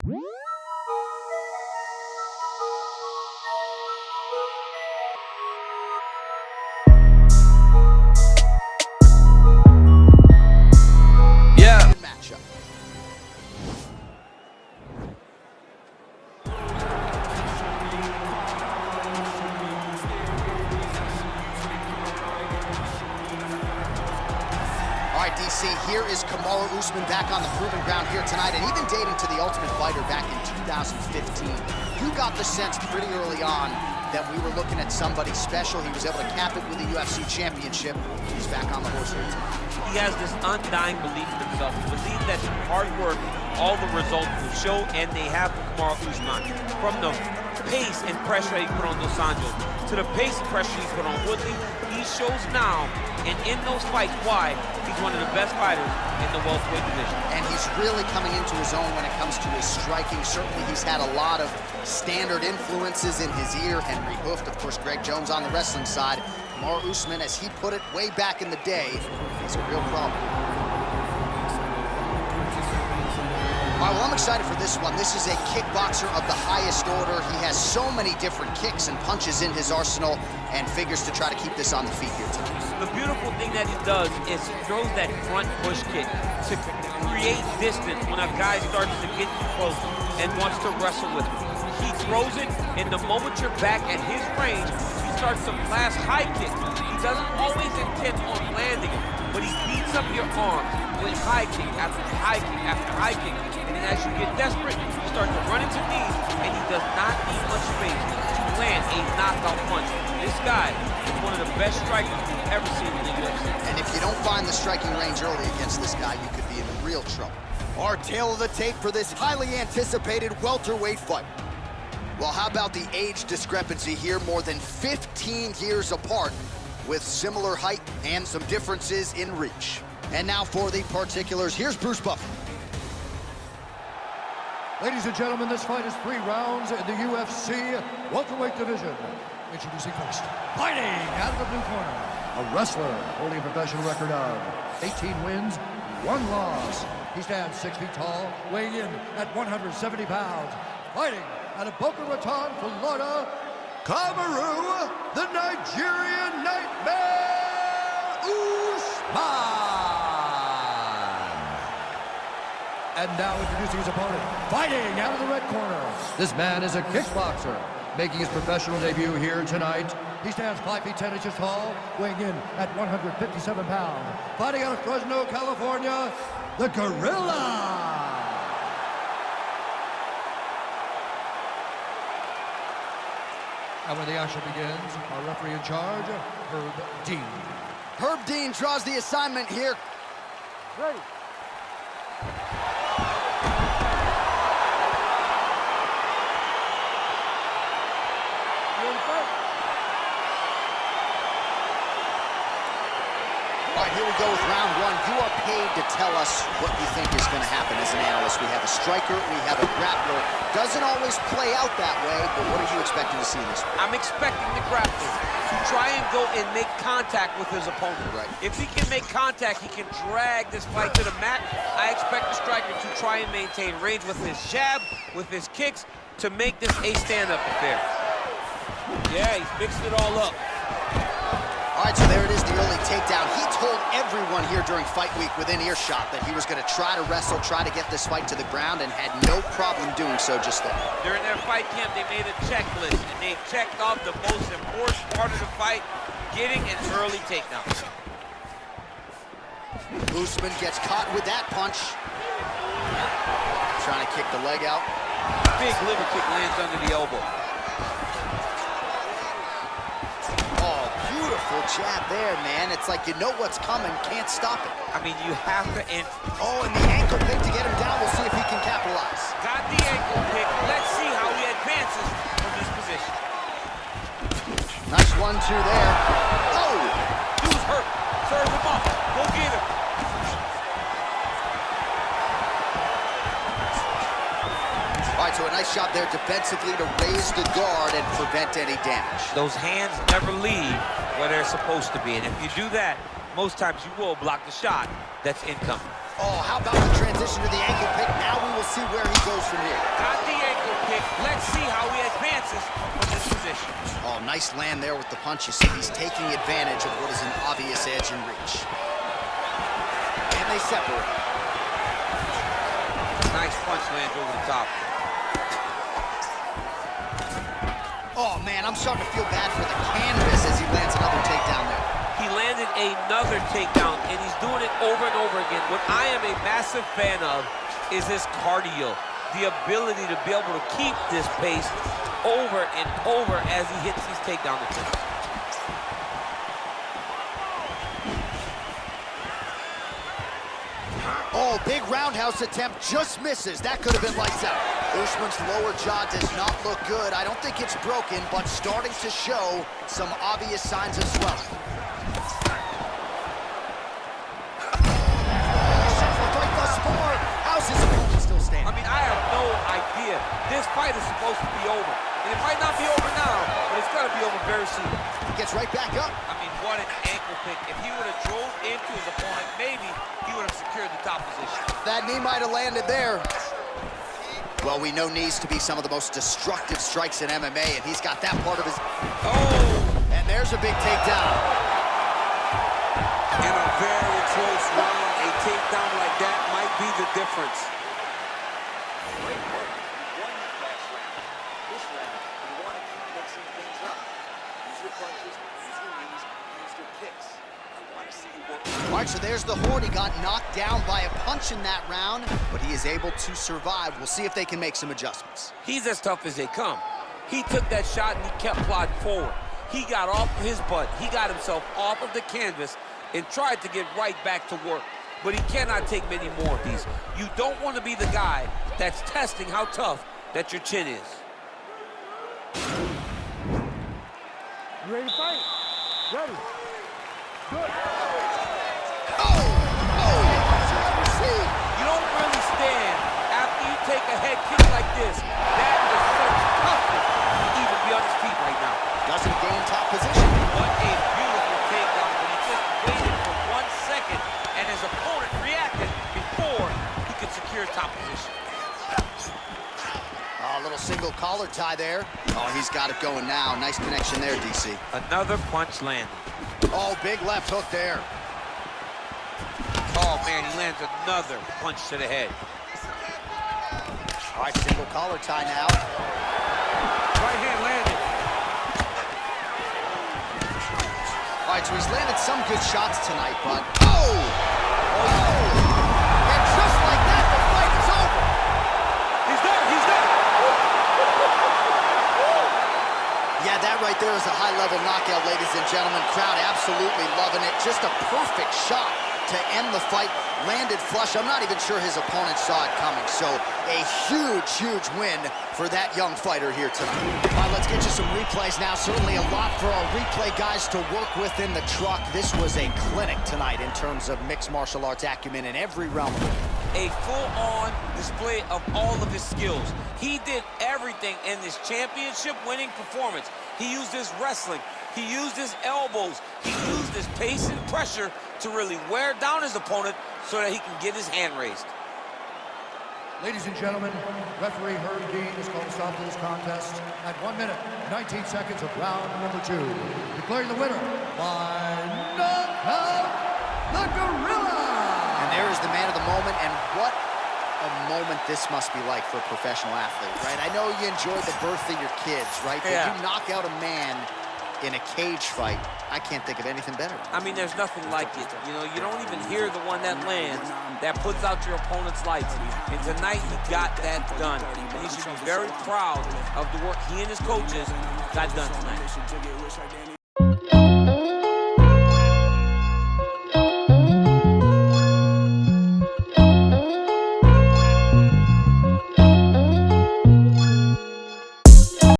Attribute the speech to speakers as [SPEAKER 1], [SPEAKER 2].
[SPEAKER 1] Matchup. All right, DC, here is Kamaru Usman back on the proving ground here tonight, and even dating to the Ultimate Fighter back in 2015. You got the sense pretty early on that we were looking at somebody special. He was able to cap it with the UFC championship. He's back on the horse here tonight.
[SPEAKER 2] He has this undying belief in himself, believe that hard work, all the results will show, and they have Kamaru Usman. From the pace and pressure he put on Dos Anjos to the pace and pressure he put on Woodley, he shows now, and in those fights, why he's one of the best fighters in the welterweight division. And he's really coming into his own when it comes to his striking. Certainly he's had a lot of standard influences in his ear. Henry Hooft, of course, Greg Jones on the wrestling side. Kamaru Usman, as he put it way back in the day, is a real problem. All right, well, I'm excited for this one. This is a kickboxer of the highest order. He has so many different kicks and punches in his arsenal and figures to try to keep this on the feet here tonight. The beautiful thing that he does is he throws that front push kick to create distance when a guy starts to get too close and wants to wrestle with him. He throws it, and the moment you're back at his range, he starts to blast high kicks. He doesn't always intend on landing it, but he beats up your arms with high kick after high kick after high kick. And as you get desperate, you start to run into knees, and he does not need much space to land a knockout punch. This guy is one of the best strikers we've ever seen in the UFC.
[SPEAKER 1] And if you don't find the striking range early against this guy, you could be in real trouble. Our tail of the tape for this highly anticipated welterweight fight. Well, how about the age discrepancy here? More than 15 years apart, with similar height and some differences in reach. And now for the particulars, here's Bruce Buffer.
[SPEAKER 3] Ladies and gentlemen, this fight is 3 rounds in the UFC welterweight division. Introducing first, fighting out of the blue corner, a wrestler holding a professional record of 18 wins, 1 loss. He stands 6 feet tall, weighing in at 170 pounds, fighting out of Boca Raton, Florida, Kamaru, the Nigerian Nightmare Usman. And now introducing his opponent, fighting out of the red corner. This man is a kickboxer, making his professional debut here tonight. He stands 5 feet 10 inches tall, weighing in at 157 pounds. Fighting out of Fresno, California, the Gorilla. And when the action begins, our referee in charge, Herb Dean.
[SPEAKER 1] Herb Dean draws the assignment here.
[SPEAKER 3] Ready.
[SPEAKER 1] All right, here we go with round 1. You are paid to tell us what you think is going to happen as an analyst. We have a striker, we have a grappler. Doesn't always play out that way, but what are you expecting to see in this one?
[SPEAKER 2] I'm expecting the grappler to try and go and make contact with his opponent.
[SPEAKER 1] Right.
[SPEAKER 2] If he can make contact, he can drag this fight to the mat. I expect the striker to try and maintain range with his jab, with his kicks, to make this a stand-up affair. Yeah, he's mixed it all up.
[SPEAKER 1] All right, so there it is, the early takedown. He told everyone here during fight week within earshot that he was going to try to wrestle, try to get this fight to the ground, and had no problem doing so just then.
[SPEAKER 2] During their fight camp, they made a checklist, and they checked off the most important part of the fight, getting an early takedown.
[SPEAKER 1] Usman gets caught with that punch. Trying to kick the leg out.
[SPEAKER 2] Big liver kick lands under the elbow.
[SPEAKER 1] Beautiful jab there, man. It's like you know what's coming, can't stop it.
[SPEAKER 2] I mean, you have to end.
[SPEAKER 1] Oh, and the ankle pick to get him down. We'll see if he can capitalize.
[SPEAKER 2] Got the ankle pick. Let's see how he advances from this position.
[SPEAKER 1] Nice 1-2 there. Oh!
[SPEAKER 2] Dude's hurt. Serve him up. Go get him.
[SPEAKER 1] All right, so a nice shot there defensively to raise the guard and prevent any damage.
[SPEAKER 2] Those hands never leave where they're supposed to be, and if you do that, most times you will block the shot that's incoming.
[SPEAKER 1] Oh, how about the transition to the ankle pick? Now we will see where he goes from here.
[SPEAKER 4] Let's see how he advances from this position.
[SPEAKER 1] Oh, nice land there with the punch. You see he's taking advantage of what is an obvious edge and reach. And they separate.
[SPEAKER 4] Nice punch lands over the top.
[SPEAKER 1] Oh, man, I'm starting to feel bad for the canvas as he lands another takedown there.
[SPEAKER 4] He landed another takedown, and he's doing it over and over again. What I am a massive fan of is his cardio, the ability to be able to keep this pace over and over as he hits these takedown attempts.
[SPEAKER 1] Oh, big roundhouse attempt, just misses. That could have been lights out. Usman's lower jaw does not look good. I don't think it's broken, but starting to show some obvious signs of swelling. How's his opponent still standing?
[SPEAKER 4] I mean, I have no idea. This fight is supposed to be over. And it might not be over now, but it's going to be over very soon.
[SPEAKER 1] Gets right back up.
[SPEAKER 4] I mean, what an ankle pick. If he would have drove into his opponent, maybe he would have secured the top position.
[SPEAKER 1] That knee might have landed there. Well, we know knees to be some of the most destructive strikes in MMA, and he's got that part of his...
[SPEAKER 4] Oh!
[SPEAKER 1] And there's a big takedown.
[SPEAKER 4] In a very close round, a takedown like that might be the difference.
[SPEAKER 2] Great work. You won that last round. This round, you want to keep mixing things up. Use your punches, use your knees, use your kicks. I want to see you work.
[SPEAKER 1] All right, so there's the Horde. He got knocked down by a punch in that round, but he is able to survive. We'll see if they can make some adjustments.
[SPEAKER 4] He's as tough as they come. He took that shot and he kept plodding forward. He got off his butt. He got himself off of the canvas and tried to get right back to work. But he cannot take many more of these. You don't want to be the guy that's testing how tough that your chin is.
[SPEAKER 5] You ready to fight? Ready. Good.
[SPEAKER 4] You don't really stand after you take a head kick like this. That is such toughness to even be on his feet right now.
[SPEAKER 1] Doesn't gain top position.
[SPEAKER 4] What a beautiful takedown, but he just waited for 1 second and his opponent reacted before he could secure top position.
[SPEAKER 1] Oh, a little single collar tie there. Oh, he's got it going now. Nice connection there, DC.
[SPEAKER 4] Another punch landed.
[SPEAKER 1] Oh, big left hook there.
[SPEAKER 4] Oh, man, he lands another punch to the head.
[SPEAKER 1] All right, single collar tie now.
[SPEAKER 4] Right hand landed.
[SPEAKER 1] All right, so he's landed some good shots tonight, but... Oh! And just like that, the fight is over.
[SPEAKER 4] He's done, he's done.
[SPEAKER 1] Yeah, that right there is a high-level knockout, ladies and gentlemen. Crowd absolutely loving it. Just a perfect shot to end the fight. Landed flush. I'm not even sure his opponent saw it coming. So a huge, huge win for that young fighter here tonight. All right, let's get you some replays now. Certainly a lot for our replay guys to work with in the truck. This was a clinic tonight in terms of mixed martial arts acumen in every realm.
[SPEAKER 4] A full-on display of all of his skills. He did everything in this championship-winning performance. He used his wrestling. He used his elbows. He used his pace and pressure to really wear down his opponent so that he can get his hand raised.
[SPEAKER 3] Ladies and gentlemen, referee Herb Dean has called a stop to this contest at 1 minute, 19 seconds of round number 2. Declaring the winner by knockout, the Gorilla!
[SPEAKER 1] And there is the man of the moment, and what a moment this must be like for a professional athlete, right? I know you enjoyed the birth of your kids, right? But
[SPEAKER 4] Yeah.
[SPEAKER 1] you knock out a man in a cage fight, I can't think of anything better.
[SPEAKER 4] I mean, there's nothing like it. You know, you don't even hear the one that lands, that puts out your opponent's lights. And tonight, he got that done. And he should be very proud of the work he and his coaches got done tonight.